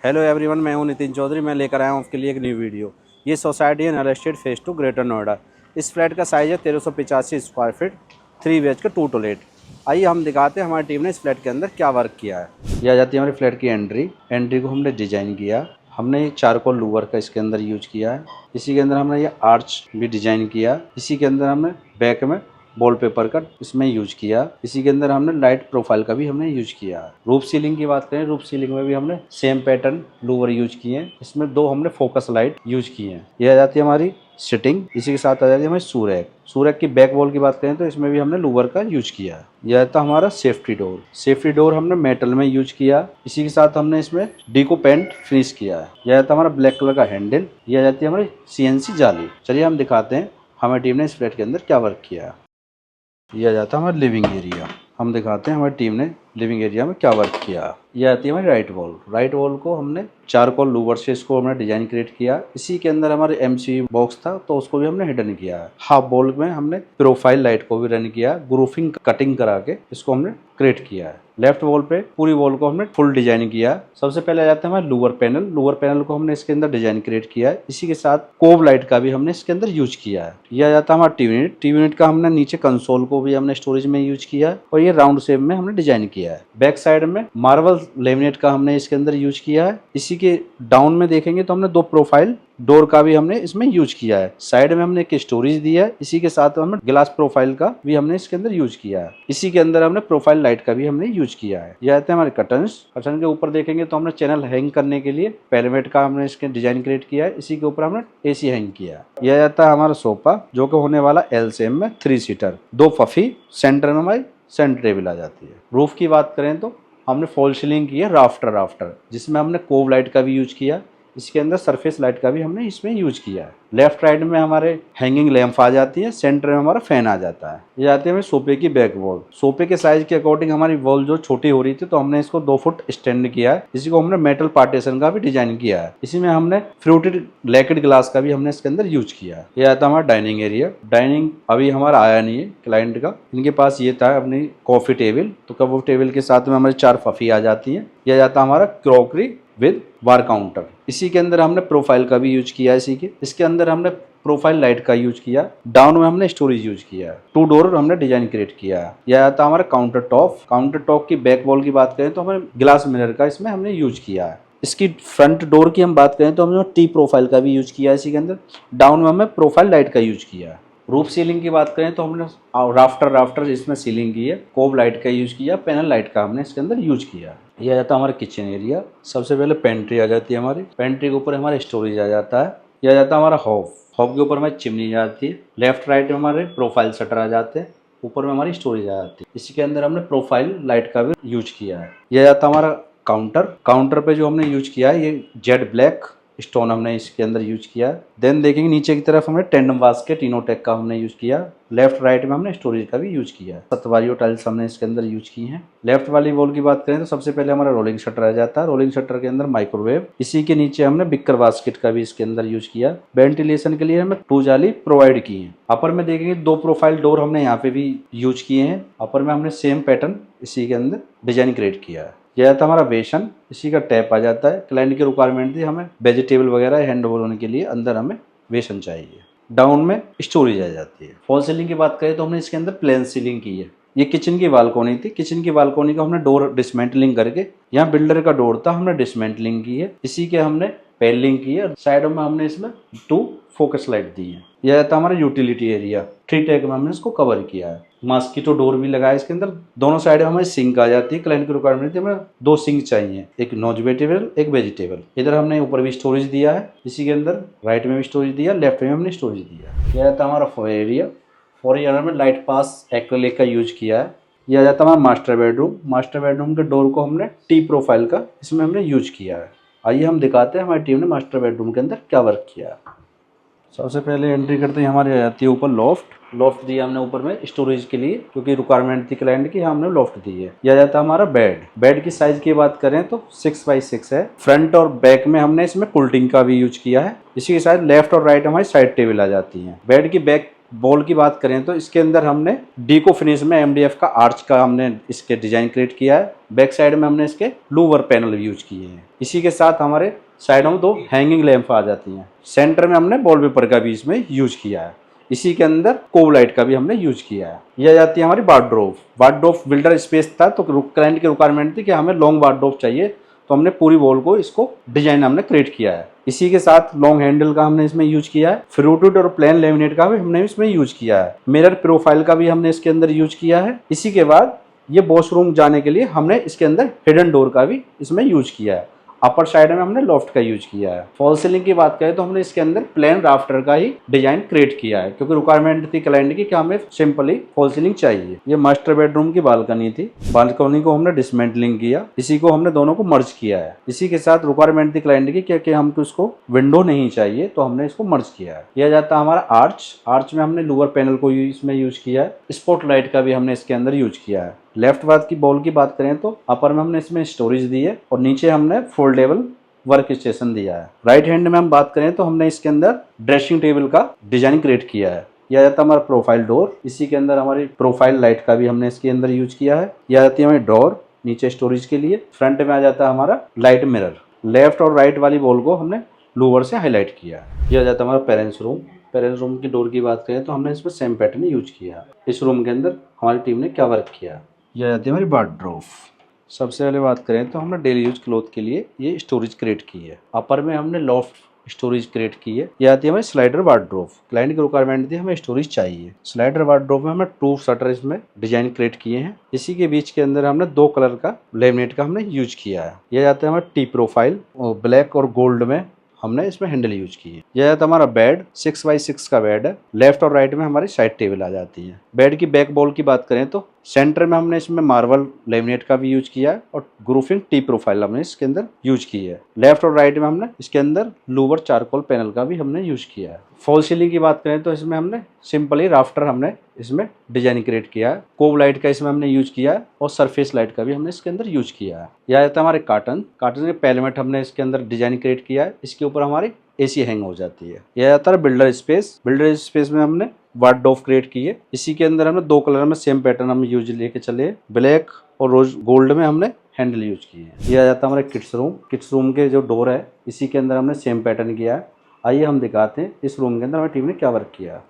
Hello everyone, मैं हूं नितिन चौधरी। मैं लेकर आया हूं आपके लिए एक न्यू वीडियो। ये सोसाइटी है real estate phase 2 greater Noida. इस फ्लैट का साइज़ है 1385 स्क्वायर फीट, 3 BHK 2 टॉयलेट। आइए हम दिखाते हैं हमारी टीम ने इस फ्लैट के अंदर क्या वर्क किया है। यह आ जाती है हमारी फ्लैट की एंट्री को हमने डिजाइन किया। हमने ये चारकोल लूवर का इसके अंदर यूज किया है। इसी के अंदर हमने ये आर्च भी डिजाइन किया। इसी के अंदर हमने बैक में वॉलपेपर का इसमें यूज किया। इसी के अंदर हमने लाइट प्रोफाइल का भी हमने यूज किया। रूफ सीलिंग की बात करें, रूफ सीलिंग में भी हमने सेम पैटर्न लूवर यूज किए हैं। इसमें 2 हमने फोकस लाइट यूज की हैं। यह आ जाती है हमारी सिटिंग। इसी के साथ आ जाती है हमारी सूरैक की बैक वॉल की बात करें तो इसमें भी हमने लूवर का यूज किया है। यह था हमारा सेफ्टी डोर हमने मेटल में यूज किया। इसी के साथ हमने इसमें डीको पेंट फिनिश किया है। यह था हमारा ब्लैक कलर का हैंडल। यह आ जाती है हमारी CNC जाली। चलिए हम दिखाते हैं हमारी टीम ने इस फ्लैट के अंदर क्या वर्क किया है। यह आ जाता है हमारा लिविंग एरिया। हम दिखाते हैं हमारी टीम ने लिविंग एरिया में क्या वर्क किया। यह आती है हमारी राइट वॉल को हमने चारकोल लूवर से इसको हमने डिजाइन क्रिएट किया। इसी के अंदर हमारे MCB बॉक्स था तो उसको भी हमने हिडन किया है। हाफ वॉल में हमने प्रोफाइल लाइट को भी रन किया, ग्रूफिंग कटिंग करा के इसको हमने क्रिएट किया है। लेफ्ट वॉल पे पूरी वॉल को हमने फुल डिजाइन किया। सबसे पहले आ जाता है हमारा लूवर पैनल को हमने इसके अंदर डिजाइन क्रिएट किया है। इसी के साथ कोव लाइट का भी हमने इसके अंदर यूज किया है। यह आ जाता है हमारा टीवी यूनिट का हमने नीचे कंसोल को भी हमने स्टोरेज में यूज किया है और ये राउंड शेप में हमने डिजाइन किया है। बैक साइड में मार्बल लेमिनेट का हमने इसके अंदर यूज किया है। इसी के डाउन में देखेंगे तो हमने 2 प्रोफाइल डोर का भी हमने इसमें यूज किया है। साइड में हमने एक स्टोरेज दिया है। इसी के साथ हमने ग्लास प्रोफाइल का भी हमने इसके अंदर यूज किया है। इसी के अंदर हमने प्रोफाइल लाइट का भी हमने यूज किया है। यह आते हैं हमारे कर्टन के ऊपर देखेंगे तो हमने चैनल हैंग करने के लिए पेलमेट का हमने इसके डिजाइन क्रिएट किया है। इसी के ऊपर हमने AC हैंग किया है। यह आता है हमारा सोफा जो कि होने वाला L शेप में 3 सीटर, 2 फफी, सेंटर में हमारी सेंटर टेबल आ जाती है। रूफ की बात करें तो हमने फॉल सीलिंग की है राफ्टर जिसमें हमने कोव लाइट का भी यूज किया। इसके अंदर सरफेस लाइट का भी हमने इसमें यूज किया है। लेफ्ट राइट में हमारे हैंगिंग लैंप आ जाती है। सेंटर में हमारा फैन आ जाता है। ये आती है हमें सोफे की बैक वॉल। सोफे के साइज के अकॉर्डिंग हमारी वॉल जो छोटी हो रही थी तो हमने इसको 2 फुट एक्सटेंड किया है। इसी को हमने मेटल पार्टीशन का भी डिजाइन किया है। इसी में हमने फ्लूटेड लैकेड ग्लास का भी हमने इसके अंदर यूज किया है। ये आता है हमारा डाइनिंग एरिया। डाइनिंग अभी हमारा आया नहीं है क्लाइंट का। इनके पास ये था अपनी कॉफी टेबल, तो कॉफी टेबल के साथ में हमारी 4 फफी आ जाती है। यह जाता है हमारा क्रॉकरी विद बार काउंटर। इसी के अंदर हमने प्रोफाइल का भी यूज किया। इसके अंदर हमने प्रोफाइल लाइट का यूज किया। डाउन में हमने स्टोरेज यूज किया। 2 डोर हमने डिजाइन क्रिएट किया है। यह आता है हमारा काउंटर टॉप की बैक वॉल की बात करें तो हमें ग्लास मिरर का इसमें हमने यूज किया है। इसकी फ्रंट डोर की हम बात करें तो हमने T प्रोफाइल का भी यूज किया है। इसी के अंदर डाउन में हमें प्रोफाइल लाइट का यूज किया है। रूफ सीलिंग की बात करें तो हमने राफ्टर इसमें सीलिंग की है। कोव लाइट का यूज किया, पैनल लाइट का हमने इसके अंदर यूज किया। यह आ जाता है हमारा किचन एरिया। सबसे पहले पेंट्री आ जाती है हमारी। पेंट्री के ऊपर हमारा स्टोरेज आ जाता है। यह आ जाता है हमारा हॉब के ऊपर हमारी चिमनी आ जाती है। लेफ्ट राइट में हमारे प्रोफाइल शटर आ जाते हैं। ऊपर में हमारी स्टोरेज आ जाती है। इसी के अंदर हमने प्रोफाइल लाइट का भी यूज किया है। यह आ जाता है हमारा काउंटर पे जो हमने यूज किया है ये जेड ब्लैक स्टोन हमने इसके अंदर यूज किया। देन देखेंगे नीचे की तरफ हमने टेंडम बास्केट इनोटेक का हमने यूज किया। लेफ्ट राइट में हमने स्टोरेज का भी यूज किया। सतवारियो टाइल्स हमने इसके अंदर यूज की हैं। लेफ्ट वाली वॉल की बात करें तो सबसे पहले हमारा रोलिंग शटर आ जाता है। रोलिंग शटर के अंदर माइक्रोवेव। इसी के नीचे हमने बिक्कर बास्केट का भी इसके अंदर यूज किया। वेंटिलेशन के लिए हमें 2 जाली प्रोवाइड की है। अपर में देखेंगे 2 प्रोफाइल डोर हमने यहाँ पे भी यूज किए हैं। अपर में हमने सेम पैटर्न इसी के अंदर डिजाइन क्रिएट किया है। यह था हमारा बेसन। इसी का टैप आ जाता है। क्लाइंट की रिक्वायरमेंट थी हमें वेजिटेबल वगैरह हैंड वॉश होने के लिए अंदर हमें बेसन चाहिए। डाउन में स्टोरेज आ जाती है। फॉल सीलिंग की बात करें तो हमने इसके अंदर प्लेन सीलिंग की है। ये किचन की बालकोनी थी। किचन की बालकोनी का हमने डोर डिसमेंटलिंग करके, यहाँ बिल्डर का डोर था हमने डिसमेंटलिंग की है। इसी के हमने पेलिंग की है। साइडों में हमने इसमें 2 फोकस लाइट दी है। यह था हमारा यूटिलिटी एरिया। 3 टैग में हमने इसको कवर किया है। मॉस्किटो डोर भी लगाया इसके अंदर। दोनों साइड में हमारी सिंक आ जाती है। क्लाइंट की रिक्वायरमेंट थी हमें 2 सिंक चाहिए, एक नॉन वेजिटेबल एक वेजिटेबल। इधर हमने ऊपर भी स्टोरेज दिया है। इसी के अंदर राइट में भी स्टोरेज दिया, लेफ्ट में हमने स्टोरेज दिया। यह था हमारा फॉर एरिया में लाइट पास एक्रेलिक का यूज किया है। यह आ जाता है हमारा मास्टर बेडरूम के डोर को हमने T प्रोफाइल का इसमें हमने यूज किया है। आइए हम दिखाते हैं हमारी टीम ने मास्टर बेडरूम के अंदर क्या वर्क किया है। सबसे पहले एंट्री करते ही हमारी आ जाती है ऊपर लॉफ्ट दिया हमने ऊपर में स्टोरेज के लिए, क्योंकि रिक्वायरमेंट थी क्लाइंट की, हमने लॉफ्ट दी है। यह जाता है हमारा बेड की साइज की बात करें तो 6x6 है। फ्रंट और बैक में हमने इसमें पुल्टिंग का भी यूज किया है। इसी के साथ लेफ्ट और राइट हमारी साइड टेबल आ जाती है। बेड की बैक बॉल की बात करें तो इसके अंदर हमने डीको फिनिश में एमडीएफ का आर्च का हमने इसके डिजाइन क्रिएट किया है। बैक साइड में हमने इसके लूवर पैनल यूज किए हैं। इसी के साथ हमारे साइडों में 2 हैंगिंग लैंप आ जाती हैं। सेंटर में हमने बॉल पेपर का भी इसमें यूज किया है। इसी के अंदर कोब लाइट का भी हमने यूज किया है। यह जाती है हमारी वार्डरोब। वार्डरोब बिल्डर स्पेस था तो क्लाइंट की रिक्वायरमेंट थी कि हमें लॉन्ग वार्डरोब चाहिए, तो हमने पूरी वॉल को इसको डिजाइन हमने क्रिएट किया है। इसी के साथ लॉन्ग हैंडल का हमने इसमें यूज किया है। फ्रूटेड और प्लेन लेमिनेट का भी हमने इसमें यूज किया है। मिरर प्रोफाइल का भी हमने इसके अंदर यूज किया है। इसी के बाद ये वॉशरूम जाने के लिए हमने इसके अंदर हिडन डोर का भी इसमें यूज किया है। अपर साइड में हमने लॉफ्ट का यूज किया है। फॉल सीलिंग की बात करें तो हमने इसके अंदर प्लेन राफ्टर का ही डिजाइन क्रिएट किया है, क्योंकि रिक्वायरमेंट थी क्लाइंट की कि हमें सिंपली फॉल सीलिंग चाहिए। ये मास्टर बेडरूम की बालकनी थी। बालकनी को हमने डिसमेंटलिंग किया, इसी को हमने दोनों को मर्ज किया है। इसी के साथ रिक्वायरमेंट थी क्लाइंट की क्योंकि हमको इसको विंडो नहीं चाहिए, तो हमने इसको मर्ज किया है। यह जाता है हमारा आर्च। आर्च में हमने लोअर पैनल को इसमें यूज किया है। स्पॉट लाइट का भी हमने इसके अंदर यूज किया है। लेफ्ट वाद की बॉल की बात करें तो अपर में हमने इसमें स्टोरेज दी है और नीचे हमने फोल्डेबल वर्क स्टेशन दिया है। राइट हैंड में हम बात करें तो हमने इसके अंदर ड्रेसिंग टेबल का डिजाइन क्रिएट किया है। यह जाता है हमारा प्रोफाइल डोर। इसी के अंदर हमारी प्रोफाइल लाइट का भी हमने इसके अंदर यूज किया है। यह जाती है हमारी डोर नीचे स्टोरेज के लिए। फ्रंट में आ जाता है हमारा लाइट मिरर। लेफ्ट और राइट वाली बॉल को हमने लूवर से हाईलाइट किया है। यह जाता है हमारा पेरेंट्स रूम। पेरेंट्स रूम की डोर की बात करें तो हमने इसमें सेम पैटर्न यूज किया है। इस रूम के अंदर हमारी टीम ने क्या वर्क किया। यह जाती है हमारी वार्डरोब। सबसे पहले बात करें तो हमने डेली यूज क्लॉथ के लिए ये स्टोरेज क्रिएट की है। अपर में हमने लॉफ्ट स्टोरेज क्रिएट की है। ये आती है हमारी स्लाइडर वार्डरोब। क्लाइंट की रिक्वायरमेंट थी हमें स्टोरेज चाहिए। स्लाइडर वार्डरोब में हमने 2 शटर इसमें डिजाइन क्रिएट किए हैं। इसी के बीच के अंदर हमने 2 कलर का लेमिनेट का हमने यूज किया है। यह जाता है हमारा टी प्रोफाइल और ब्लैक और गोल्ड में हमने इसमें हैंडल यूज की है। यह जाता है हमारा बेड। 6x6 का बेड है। लेफ्ट और राइट में हमारी साइड टेबल आ जाती है। बेड की बैक बॉल की बात करें तो सेंटर में हमने इसमें मार्बल लेमिनेट का भी यूज किया है और ग्रूफिंग टी प्रोफाइल हमने इसके अंदर यूज की है। लेफ्ट और राइट में हमने इसके अंदर लूवर चारकोल पैनल का भी हमने यूज किया है। फॉल सीलिंग की बात करें तो इसमें हमने सिंपली राफ्टर हमने इसमें डिजाइन क्रिएट किया है। कोब लाइट का इसमें हमने यूज किया है और सरफेस लाइट का भी हमने इसके अंदर यूज किया है। यह आता है हमारे कार्टन के पैलेमेट हमने इसके अंदर डिजाइन क्रिएट किया है। इसके ऊपर हमारी एसी हैंग हो जाती है। यह आता है बिल्डर स्पेस। बिल्डर स्पेस में हमने वार्डरोब क्रिएट की है। इसी के अंदर हमने 2 कलर में सेम पैटर्न हम यूज लेके चले। ब्लैक और रोज गोल्ड में हमने हैंडल यूज किए हैं। यह आ जाता है हमारे किड्स रूम। किड्स रूम के जो डोर है इसी के अंदर हमने सेम पैटर्न किया है। आइए हम दिखाते हैं इस रूम के अंदर हमारी टीम ने क्या वर्क किया है।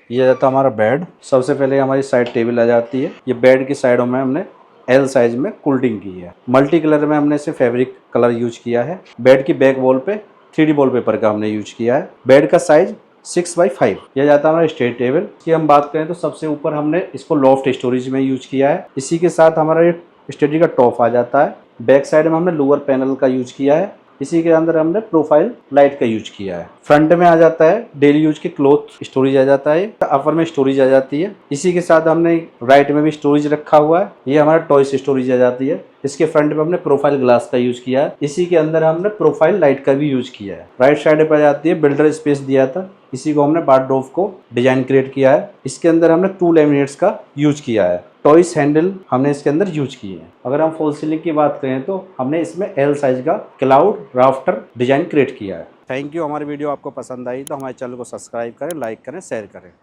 यह आ जाता है हमारा बेड। सबसे पहले हमारी साइड टेबल आ जाती है। ये बेड की साइडों में हमने एल साइज में कुल्डिंग की है। मल्टी कलर में हमने इसे फैब्रिक कलर यूज किया है। बेड की बैक वॉल पे 3D वॉल पेपर का हमने यूज किया है। बेड का साइज 6x5। यह जाता है हमारा स्टडी टेबल की हम बात करें तो सबसे ऊपर हमने इसको लॉफ्ट स्टोरेज में यूज किया है। इसी के साथ हमारा ये स्टडी का टॉप आ जाता है। बैक साइड में हमने लोअर पैनल का यूज किया है। इसी के अंदर हमने प्रोफाइल लाइट का यूज किया है। फ्रंट में आ जाता है डेली यूज के क्लॉथ स्टोरेज आ जाता है। अपर में स्टोरेज आ जाती है। इसी के साथ हमने राइट में भी स्टोरेज रखा हुआ है। ये हमारा टॉयज स्टोरेज आ जाती है। इसके फ्रंट पे हमने प्रोफाइल ग्लास का यूज किया है। इसी के अंदर हमने प्रोफाइल लाइट का भी यूज किया है। राइट साइड पे आ जाती है बिल्डर स्पेस दिया था। इसी को हमने वार्डरोब को डिजाइन क्रिएट किया है। इसके अंदर हमने 2 लेमिनेट्स का यूज किया है। टॉयस हैंडल हमने इसके अंदर यूज किए हैं। अगर हम फॉल सीलिंग की बात करें तो हमने इसमें एल साइज का क्लाउड राफ्टर डिजाइन क्रिएट किया है। Thank you. हमारी वीडियो आपको पसंद आई तो हमारे चैनल को सब्सक्राइब करें, लाइक करें, शेयर करें।